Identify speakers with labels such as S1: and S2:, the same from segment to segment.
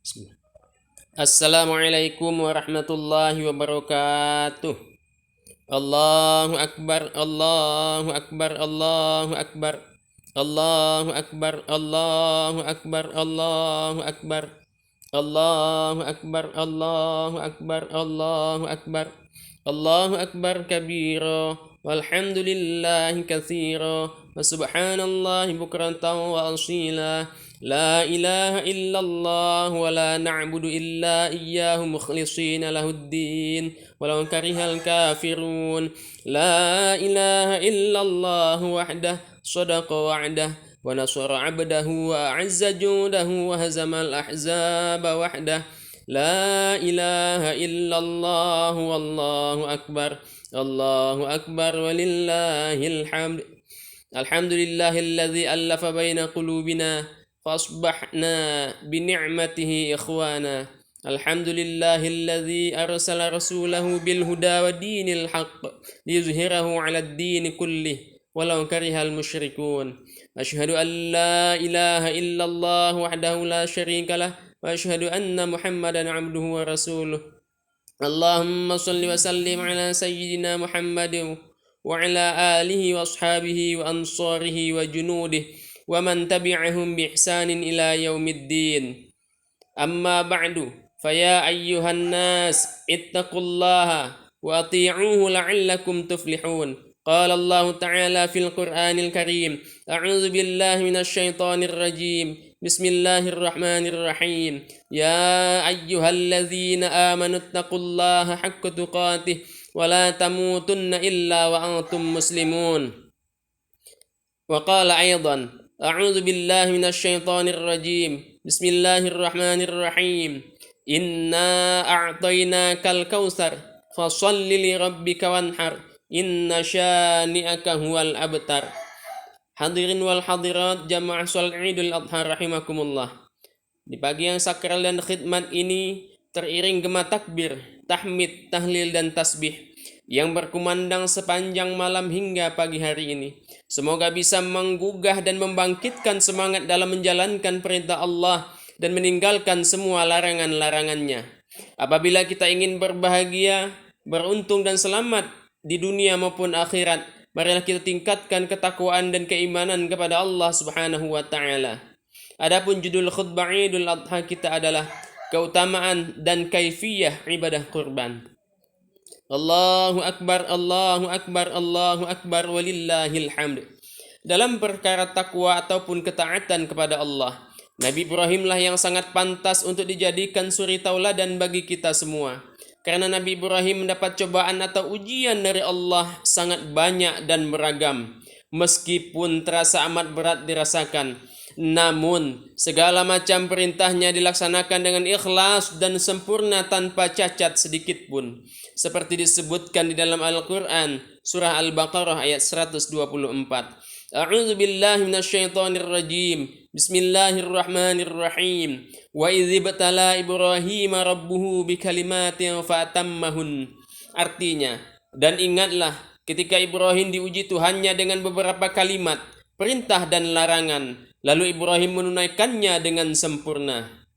S1: Bismillah. Assalamualaikum warahmatullahi wabarakatuh. Allahu akbar, Allahu akbar, Allahu akbar. Allahu akbar, Allahu akbar, Allahu akbar. Allahu akbar, Allahu akbar, Allahu akbar. Allahu akbar kabira walhamdulillahi katsira wa subhanallahi bukratan wa asila. La ilaha illallah wa la na'budu illa iyyahu mukhlishina lahuddin walau karihal kafirun. La ilaha illallah wahdah sadaqa wa'dah wa nasara 'abdahu wa a'azza judahu wa hazamal ahzaba wahdah. La ilaha illallah wallahu akbar. Allahu akbar walillahil hamd. Alhamdulillahilladzi allafa baina qulubina فأصبحنا بنعمته إخوانا. الحمد لله الذي أرسل رسوله بالهدى ودين الحق ليظهره على الدين كله ولو كره المشركون. أشهد أن لا إله إلا الله وحده لا شريك له وأشهد أن محمدا عبده ورسوله. اللهم صل وسلم على سيدنا محمد وعلى آله وأصحابه وأنصاره وجنوده ومن تبعهم بإحسان إلى يوم الدين. أما بعد فيا أيها الناس اتقوا الله وأطيعوه لعلكم تفلحون. قال الله تعالى في القرآن الكريم: أعوذ بالله من الشيطان الرجيم. بسم الله الرحمن الرحيم. يا أيها الذين آمنوا اتقوا الله حق تقاته ولا تموتن إلا وأنتم مسلمون. وقال أيضا: أعوذ بالله من الشيطان الرجيم. بسم الله الرحمن الرحيم. إنا أعطيناك الكوثر فصل لربك وانحر إن شانئك هو الأبتر. Hadirin wal hadirat jamaah salat Idul Adha rahimakumullah. Di pagi yang sakral dan khidmat ini teriring gema takbir, tahmid, tahlil dan tasbih yang berkumandang sepanjang malam hingga pagi hari ini. Semoga bisa menggugah dan membangkitkan semangat dalam menjalankan perintah Allah dan meninggalkan semua larangan-larangannya. Apabila kita ingin berbahagia, beruntung dan selamat di dunia maupun akhirat, marilah kita tingkatkan ketakwaan dan keimanan kepada Allah Subhanahu wa taala. Adapun judul khutbah Idul Adha kita adalah keutamaan dan kaifiyah ibadah kurban. Allahu akbar, Allahu akbar, Allahu akbar walillahil hamd. Dalam perkara takwa ataupun ketaatan kepada Allah, Nabi Ibrahimlah yang sangat pantas untuk dijadikan suri tauladan bagi kita semua. Karena Nabi Ibrahim mendapat cobaan atau ujian dari Allah sangat banyak dan beragam. Meskipun terasa amat berat dirasakan, namun segala macam perintahnya dilaksanakan dengan ikhlas dan sempurna tanpa cacat sedikit pun. Seperti disebutkan di dalam Al-Quran, surah Al-Baqarah ayat 124. A'udzu billahi minasyaitonir rajim. Bismillahirrahmanirrahim. Wa idz ibtala Ibrahim rabbuhu bikalimatin fatammahun. Artinya, dan ingatlah ketika Ibrahim diuji Tuhannya dengan beberapa kalimat, perintah dan larangan, lalu Ibrahim menunaikannya dengan sempurna.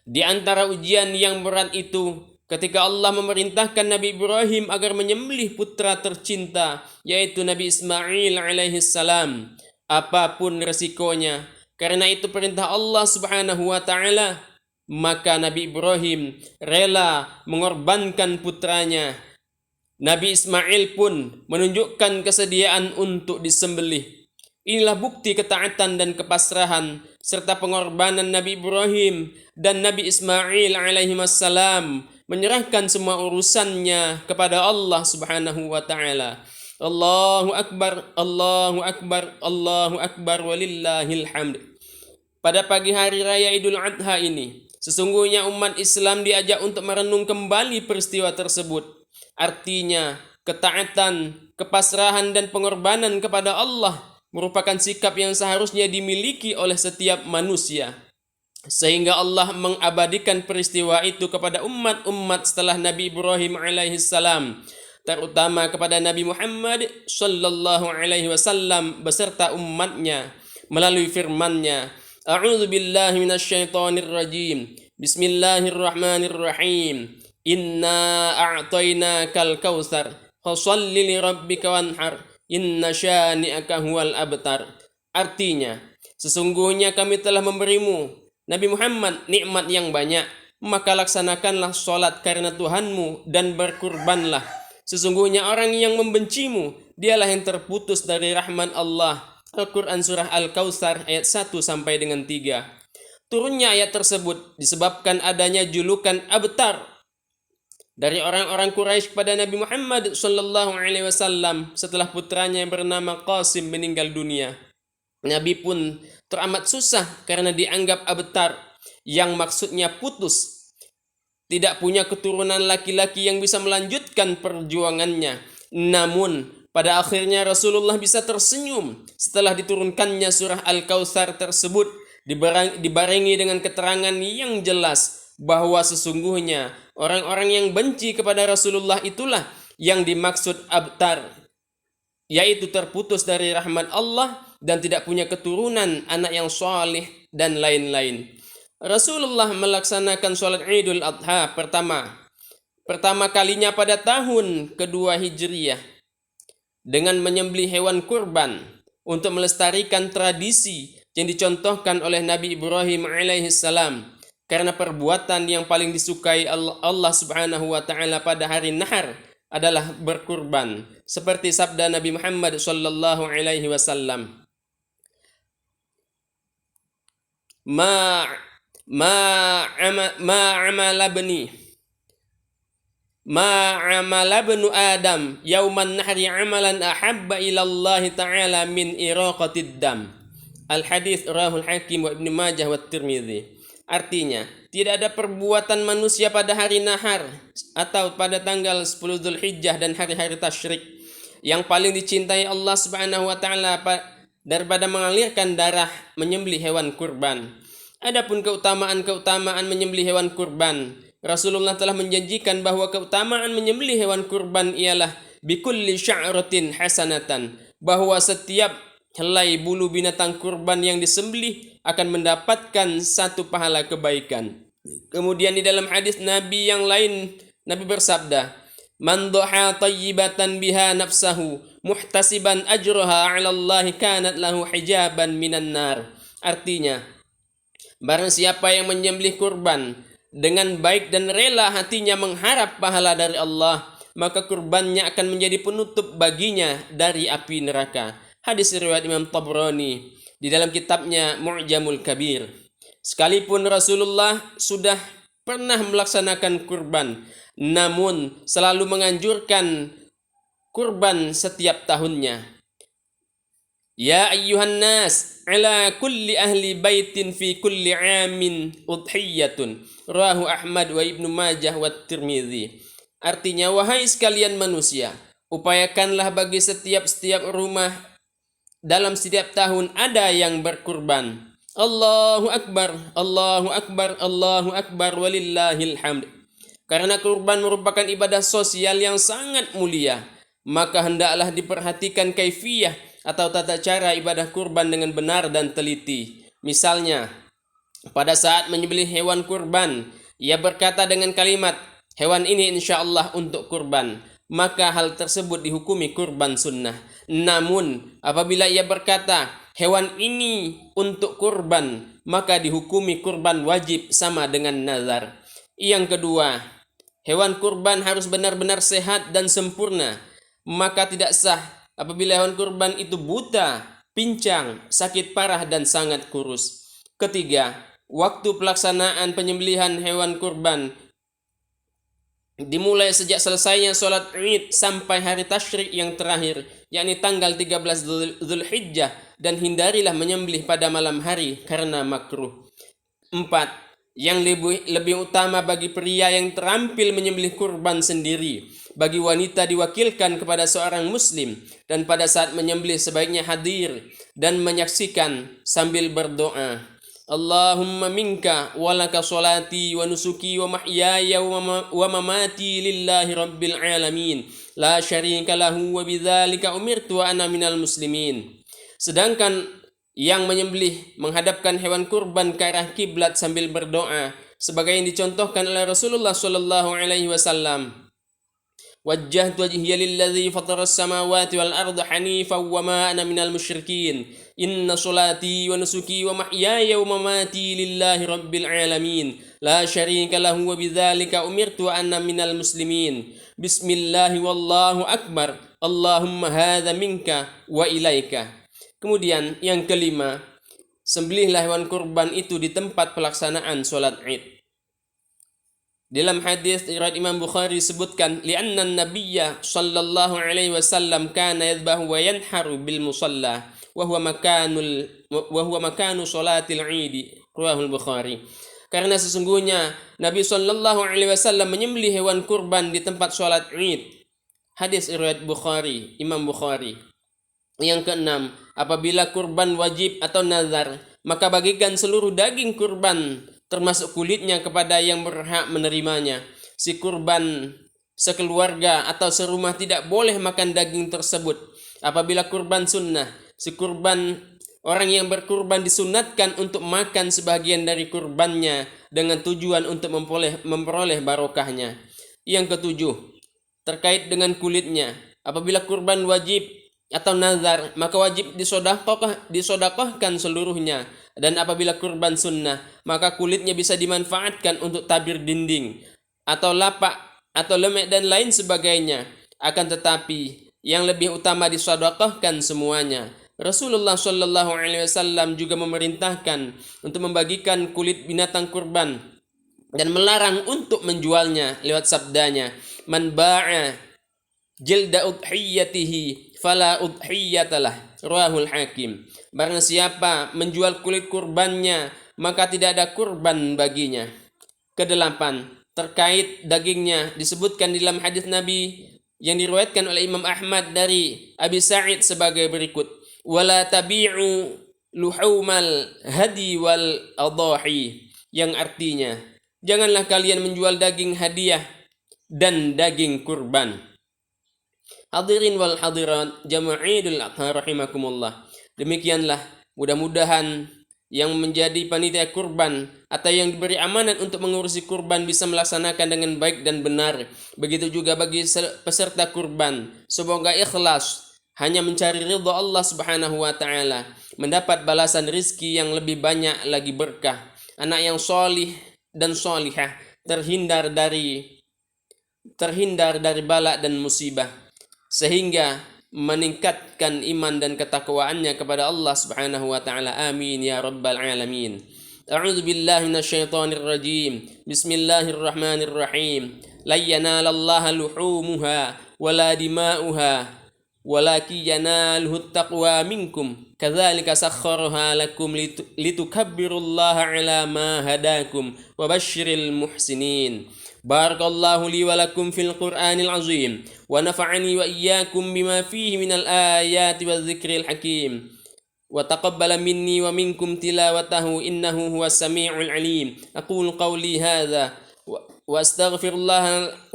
S1: Di antara ujian yang berat itu, ketika Allah memerintahkan Nabi Ibrahim agar menyembelih putra tercinta, yaitu Nabi Ismail alaihissalam, apapun resikonya, karena itu perintah Allah Subhanahu wa taala, maka Nabi Ibrahim rela mengorbankan putranya. Nabi Ismail pun menunjukkan kesediaan untuk disembelih. Inilah bukti ketaatan dan kepasrahan serta pengorbanan Nabi Ibrahim dan Nabi Ismail alaihi wassalam menyerahkan semua urusannya kepada Allah Subhanahu wa taala. Allahu akbar, Allahu akbar, Allahu akbar walillahil hamd. Pada pagi hari raya Idul Adha ini, sesungguhnya umat Islam diajak untuk merenung kembali peristiwa tersebut. Artinya, ketaatan, kepasrahan dan pengorbanan kepada Allah merupakan sikap yang seharusnya dimiliki oleh setiap manusia. Sehingga Allah mengabadikan peristiwa itu kepada umat-umat setelah Nabi Ibrahim alaihissalam, terutama kepada Nabi Muhammad sallallahu alaihi wasallam beserta umatnya melalui firman-Nya. A'udzu billahi minasyaitonir rajim. Bismillahirrahmanirrahim. Inna a'tainakal kautsar fasholli li rabbika wanhar inna syani'aka huwal abtar. Artinya, sesungguhnya kami telah memberimu Nabi Muhammad nikmat yang banyak, maka laksanakanlah sholat karena Tuhanmu dan berkurbanlah. Sesungguhnya orang yang membencimu, dialah yang terputus dari rahman Allah. Al-Quran Surah Al-Kautsar ayat 1 sampai dengan 3. Turunnya ayat tersebut disebabkan adanya julukan abtar dari orang-orang Quraisy kepada Nabi Muhammad sallallahu alaihi wasallam setelah putranya yang bernama Qasim meninggal dunia. Nabi pun teramat susah karena dianggap abtar, yang maksudnya putus, tidak punya keturunan laki-laki yang bisa melanjutkan perjuangannya. Namun pada akhirnya Rasulullah bisa tersenyum setelah diturunkannya surah Al-Kautsar tersebut, dibarengi dengan keterangan yang jelas bahwa sesungguhnya orang-orang yang benci kepada Rasulullah itulah yang dimaksud abtar, yaitu terputus dari rahmat Allah dan tidak punya keturunan, anak yang saleh dan lain-lain. Rasulullah melaksanakan sholat Idul Adha pertama kalinya pada tahun kedua Hijriyah dengan menyembelih hewan kurban untuk melestarikan tradisi yang dicontohkan oleh Nabi Ibrahim alaihissalam, karena perbuatan yang paling disukai Allah subhanahu wa ta'ala pada hari nahar adalah berkurban, seperti sabda Nabi Muhammad sallallahu alaihi wasallam, ma amala bnu Adam yauman nahri amalan ahabba ilallahi ta'ala min iraqatid dam. Al-hadits rahul Hakim wa Ibnu Majah wa Tirmidzi. Artinya, tidak ada perbuatan manusia pada hari nahar atau pada tanggal 10 Dzulhijjah dan hari-hari tasyrik yang paling dicintai Allah Subhanahu wa taala daripada mengalirkan darah menyembelih hewan kurban. Adapun keutamaan menyembelih hewan kurban, Rasulullah telah menjanjikan bahwa keutamaan menyembelih hewan kurban ialah bikulli sya'ratin hasanatan, bahwa setiap helai bulu binatang kurban yang disembelih akan mendapatkan satu pahala kebaikan. Kemudian di dalam hadis Nabi yang lain, Nabi bersabda, "Man dhaha tayyibatan biha nafsahu muhtasiban ajraha 'ala Allah kanat lahu hijaban minan nar." Artinya, barang siapa yang menyembelih kurban dengan baik dan rela hatinya mengharap pahala dari Allah, maka kurbannya akan menjadi penutup baginya dari api neraka. Hadis riwayat Imam Tabrani di dalam kitabnya Mu'jamul Kabir. Sekalipun Rasulullah sudah pernah melaksanakan kurban, namun selalu menganjurkan kurban setiap tahunnya. Ya ayyuhan nas, ala kulli ahli baitin fi kulli amin udhiyatun. Rawahu Ahmad wa Ibnu Majah wa Tirmidzi. Artinya, wahai sekalian manusia, upayakanlah bagi setiap rumah dalam setiap tahun ada yang berkurban. Allahu Akbar, Allahu Akbar, Allahu Akbar, walillahil hamd. Karena kurban merupakan ibadah sosial yang sangat mulia, maka hendaklah diperhatikan kaifiyah atau tata cara ibadah kurban dengan benar dan teliti. Misalnya, pada saat menyembelih hewan kurban, ia berkata dengan kalimat, hewan ini insyaallah untuk kurban, maka hal tersebut dihukumi kurban sunnah. Namun apabila ia berkata hewan ini untuk kurban, maka dihukumi kurban wajib sama dengan nazar. Yang kedua, hewan kurban harus benar-benar sehat dan sempurna, maka tidak sah apabila hewan kurban itu buta, pincang, sakit parah dan sangat kurus. Ketiga, waktu pelaksanaan penyembelihan hewan kurban dimulai sejak selesainya sholat Id sampai hari tasyrik yang terakhir, yakni tanggal 13 Dzulhijjah, dan hindarilah menyembelih pada malam hari karena makruh. 4. Yang lebih utama bagi pria yang terampil menyembelih kurban sendiri, bagi wanita diwakilkan kepada seorang muslim, dan pada saat menyembelih sebaiknya hadir dan menyaksikan sambil berdoa, Allahumma minka walaka salati wa nusuki wa mahyaya wa mamati lillahi rabbil alamin la syarika lahu wa bidzalika umirtu wa ana minal muslimin. Sedangkan yang menyembelih menghadapkan hewan kurban ke arah kiblat sambil berdoa, sebagai yang dicontohkan oleh Rasulullah sallallahu alaihi wasallam. وجهت وجهي للذي فطر السماوات والأرض حنيفا وما أنا من المشركين إن صلاتي ونسكي ومحياي ومماتي لله رب العالمين لا شريك له وبذلك أمرت وأنا من المسلمين بسم الله والله أكبر اللهم هذا منك وإليك. Kemudian yang kelima, sembelihlah hewan kurban itu di tempat pelaksanaan sholat Id. Dalam hadis riwayat Imam Bukhari disebutkan, li'anna an-nabiyya sallallahu alaihi wasallam kana yadhbahu wa yanharu bil musalla wa huwa makanu salatil Eid, rawahul Bukhari. Karena sesungguhnya Nabi sallallahu alaihi wasallam menyembelih hewan kurban di tempat salat Id. Hadis riwayat Bukhari, Imam Bukhari. Yang keenam, apabila kurban wajib atau nazar, maka bagikan seluruh daging kurban termasuk kulitnya kepada yang berhak menerimanya. Si kurban sekeluarga atau serumah tidak boleh makan daging tersebut. Apabila kurban sunnah, si kurban orang yang berkurban disunatkan untuk makan sebagian dari kurbannya dengan tujuan untuk memperoleh barokahnya. Yang ketujuh, terkait dengan kulitnya, apabila kurban wajib atau nazar, maka wajib disodakohkan seluruhnya. Dan apabila kurban sunnah, maka kulitnya bisa dimanfaatkan untuk tabir dinding atau lapak atau lemek dan lain sebagainya. Akan tetapi yang lebih utama disodakohkan semuanya. Rasulullah Shallallahu Alaihi Wasallam juga memerintahkan untuk membagikan kulit binatang kurban dan melarang untuk menjualnya lewat sabdanya, man ba'a jilda udhiyatihi fala udhiyatalah, rawahul Hakim. Barang siapa menjual kulit kurbannya, maka tidak ada kurban baginya. Kedelapan, terkait dagingnya disebutkan dalam hadis Nabi yang diriwayatkan oleh Imam Ahmad dari Abi Sa'id sebagai berikut, wala tabi'u luhumal hadi wal adhahi, yang artinya janganlah kalian menjual daging hadiah dan daging kurban. Hadirin wal hadirat jama'idul adha rahimakumullah. Demikianlah, mudah-mudahan yang menjadi panitia kurban atau yang diberi amanat untuk mengurusi kurban bisa melaksanakan dengan baik dan benar. Begitu juga bagi peserta kurban, semoga ikhlas hanya mencari ridha Allah Subhanahu wa taala, mendapat balasan rizki yang lebih banyak lagi berkah, anak yang solih dan solihah, terhindar dari bala dan musibah, sehingga meningkatkan iman dan ketakwaannya kepada Allah Subhanahu wa taala. Amin ya rabbal alamin. A'udzu billahi minasyaitonir rajim. Bismillahirrahmanirrahim. La yanalallaha luhumuha wala dima'uha walakin yanaluhu taqwa minkum. Kadzalika sakhkharaha lakum litukabbirullaha ala ma hadakum wa basyiril muhsinin. Barakallahu li wa lakum fil Qur'anil azim wa nafa'ani wa iyyakum bima fihi minal ayati wadh-dhikril hakim wa taqabbala minni wa minkum tilawatahu innahu huwas sami'ul alim. Aqulu qawli hadza wa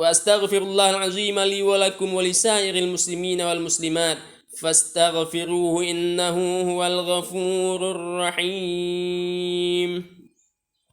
S1: astaghfirullahal azim li wa lakum wa lisairil muslimina wal muslimat fastaghfiruhu innahu huwal ghafurur rahim.